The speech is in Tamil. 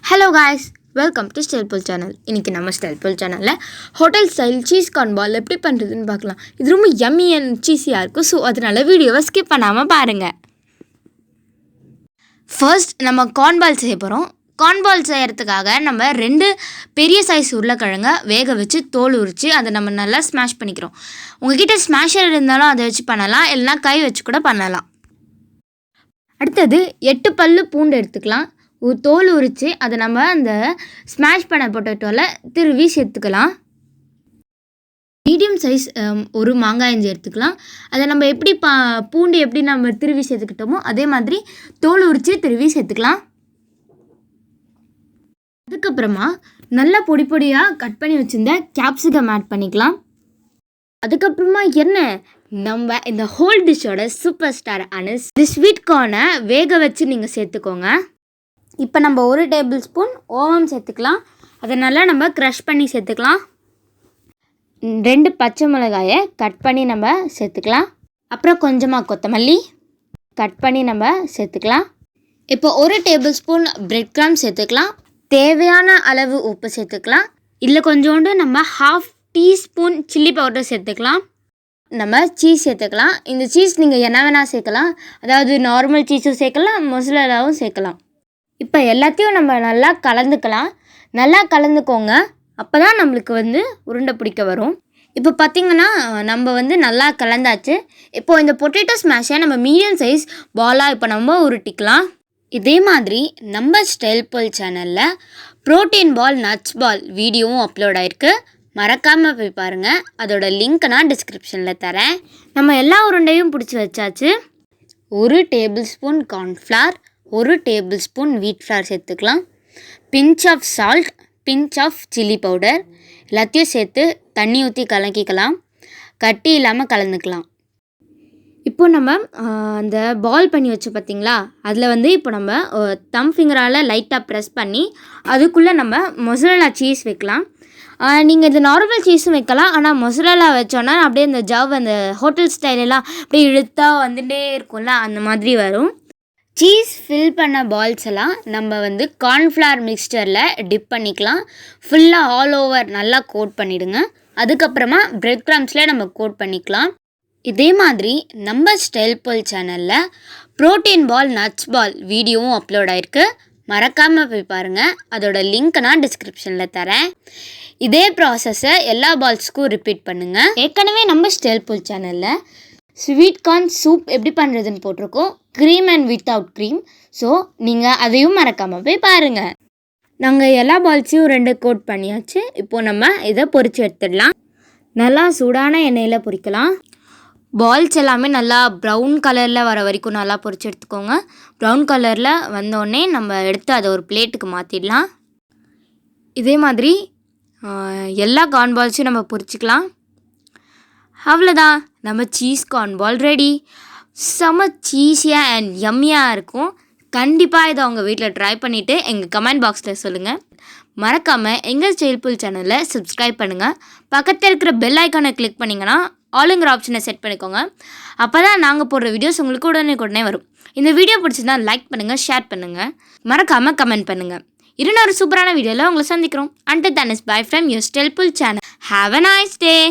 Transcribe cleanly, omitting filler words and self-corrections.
Hello guys, welcome to Untitled Channel. இன்னைக்கு நம்ம Untitled Channelல hotel style cheese corn ball எப்படி பண்றதுன்னு பார்க்கலாம். இது ரொம்ப yummy and cheesy-ஆ இருக்கும். சோ அதனால வீடியோவை ஸ்கிப் பண்ணாம பாருங்க. ஃபர்ஸ்ட் நம்ம கார்ன் பால் செய்ய போறோம். கார்ன் பால் செய்யறதுக்காக நம்ம ரெண்டு பெரிய சைஸ் உருளைக்கிழங்க வேக வச்சு தோல் உரிச்சு அதை நம்ம நல்லா ஸ்மாஷ் பண்ணிக்கிறோம். உங்ககிட்ட ஸ்மாஷர் இருந்தாலும் அதை வச்சு பண்ணலாம், இல்லைனா கை வச்சு கூட பண்ணலாம். அடுத்தது 8 பல்லு பூண்டு எடுத்துக்கலாம். தோல் உரித்து அதை நம்ம அந்த ஸ்மாஷ் பண்ண பொட்டேட்டோவில் திருவி சேர்த்துக்கலாம். மீடியம் சைஸ் ஒரு மாங்காய் இஞ்சி எடுத்துக்கலாம். அதை நம்ம எப்படி பூண்டு எப்படி நம்ம திருவி சேர்த்துக்கிட்டோமோ அதே மாதிரி தோல் உரித்து திருவி சேர்த்துக்கலாம். அதுக்கப்புறமா நல்லா பொடி பொடியாக கட் பண்ணி வச்சுருந்த capsicum ஆட் பண்ணிக்கலாம். அதுக்கப்புறமா என்ன நம்ம இந்த ஹோல் டிஷ்ஷோட சூப்பர் ஸ்டார் ஆன ஸ்வீட் கார்னை வேக வச்சு நீங்கள் சேர்த்துக்கோங்க. இப்போ நம்ம 1 டேபிள் ஸ்பூன் ஓமம் சேர்த்துக்கலாம். அதை நல்லா நம்ம க்ரஷ் பண்ணி சேர்த்துக்கலாம். 2 பச்சை மிளகாயை கட் பண்ணி நம்ம சேர்த்துக்கலாம். அப்புறம் கொஞ்சமாக கொத்தமல்லி கட் பண்ணி நம்ம சேர்த்துக்கலாம். இப்போ 1 டேபிள் ஸ்பூன் பிரெட் கிராம் சேர்த்துக்கலாம். தேவையான அளவு உப்பு சேர்த்துக்கலாம். இதில் கொஞ்சோண்டு நம்ம 1/2 டீஸ்பூன் சில்லி பவுடர் சேர்த்துக்கலாம். நம்ம சீஸ் சேர்த்துக்கலாம். இந்த சீஸ் நீங்கள் என்ன வேணால் சேர்க்கலாம். அதாவது நார்மல் சீஸும் சேர்க்கலாம், மொசரல்லாவும் சேர்க்கலாம். இப்போ எல்லாத்தையும் நம்ம நல்லா கலந்துக்கலாம். நல்லா கலந்துக்கோங்க, அப்போ தான் நம்மளுக்கு உருண்டை பிடிக்க வரும். இப்போ பார்த்திங்கன்னா நம்ம நல்லா கலந்தாச்சு. இப்போது இந்த பொட்டேட்டோ ஸ்மாஷை நம்ம மீடியம் சைஸ் பாலாக இப்போ நம்ம உருட்டிக்கலாம். இதே மாதிரி நம்ம Untitled சேனலில் ப்ரோட்டீன் பால் நட்ஸ் பால் வீடியோவும் அப்லோட் ஆகிருக்கு. மறக்காமல் போய் பாருங்கள். அதோட லிங்க் நான் டிஸ்கிரிப்ஷனில் தரேன். நம்ம எல்லா உருண்டையும் பிடிச்சி வச்சாச்சு. 1 tablespoon cornflour, 1 tablespoon wheat flour சேர்த்துக்கலாம். Pinch of salt, pinch of chilli powder எல்லாத்தையும் சேர்த்து தண்ணி ஊற்றி கலக்கிக்கலாம். கட்டி இல்லாமல் கலந்துக்கலாம். இப்போ நம்ம அந்த பால் பண்ணி வச்சு பார்த்திங்களா, அதில் இப்போ நம்ம தம் ஃபிங்கரால் லைட்டாக ப்ரெஸ் பண்ணி அதுக்குள்ளே நம்ம மொசரல்லா சீஸ் வைக்கலாம். நீங்கள் இது நார்மல் சீஸும் வைக்கலாம், ஆனால் மொசரல்லா வச்சோன்னா அப்படியே இந்த ஜவ் அந்த ஹோட்டல் ஸ்டைலெல்லாம் அப்படியே இழுத்தா வந்துட்டே இருக்கும்ல, அந்த மாதிரி வரும். சீஸ் ஃபில் பண்ண பால்ஸ் எல்லாம் நம்ம கார்ன்ஃப்ளவர் மிக்ஸ்சரில் டிப் பண்ணிக்கலாம். ஃபுல்லாக ஆல் ஓவர் நல்லா கோட் பண்ணிவிடுங்க. அதுக்கப்புறமா பிரெட் கிரம்ஸில் நம்ம கோட் பண்ணிக்கலாம். இதே மாதிரி நம்ம Untitled சேனலில் ப்ரோட்டீன் பால் நட்ஸ் பால் வீடியோவும் அப்லோட் ஆகிருக்கு. மறக்காமல் போய் பாருங்கள். அதோட லிங்க் நான் டிஸ்கிரிப்ஷனில் தரேன். இதே ப்ராசஸை எல்லா பால்ஸுக்கும் ரிப்பீட் பண்ணுங்கள். ஏற்கனவே நம்ம Untitled சேனலில் ஸ்வீட் கார்ன் சூப் எப்படி பண்ணுறதுன்னு போட்டிருக்கோம், cream and without cream. So நீங்கள் அதையும் மறக்காமல் போய் பாருங்கள். நாங்கள் எல்லா பால்ஸையும் 2 கோட் பண்ணியாச்சு. இப்போது நம்ம இதை பொரித்து எடுத்துடலாம். நல்லா சூடான எண்ணெயில் பொரிக்கலாம். பால்ஸ் எல்லாமே நல்லா ப்ரௌன் கலரில் வர வரைக்கும் நல்லா பொரித்து எடுத்துக்கோங்க. ப்ரௌன் கலரில் வந்தோடனே நம்ம எடுத்து அதை ஒரு பிளேட்டுக்கு மாற்றிடலாம். இதே மாதிரி எல்லா கார்ன் பால்ஸையும் நம்ம பொரிச்சிக்கலாம். அவ்வளோதான், நம்ம சீஸ் கார்ன் பால் ரெடி. செம்ம சீஸியாக அண்ட் யம்மியாக இருக்கும். கண்டிப்பாக இதை அவங்க வீட்டில் ட்ரை பண்ணிவிட்டு எங்கள் கமெண்ட் பாக்ஸில் சொல்லுங்கள். மறக்காமல் எங்கள் Untitled சேனலை சப்ஸ்கிரைப் பண்ணுங்கள். பக்கத்தில் இருக்கிற பெல் ஐக்கானை கிளிக் பண்ணிங்கன்னா ஆளுங்கிற ஆப்ஷனை செட் பண்ணிக்கோங்க. அப்போ தான் நாங்கள் போடுற வீடியோஸ் உங்களுக்கு உடனே வரும். இந்த வீடியோ பிடிச்சிருந்தா லைக் பண்ணுங்கள், ஷேர் பண்ணுங்கள், மறக்காமல் கமெண்ட் பண்ணுங்கள். இன்னொரு சூப்பரான வீடியோவில் உங்களை சந்திக்கிறோம். Until then, bye from your Untitled channel. Have a nice day.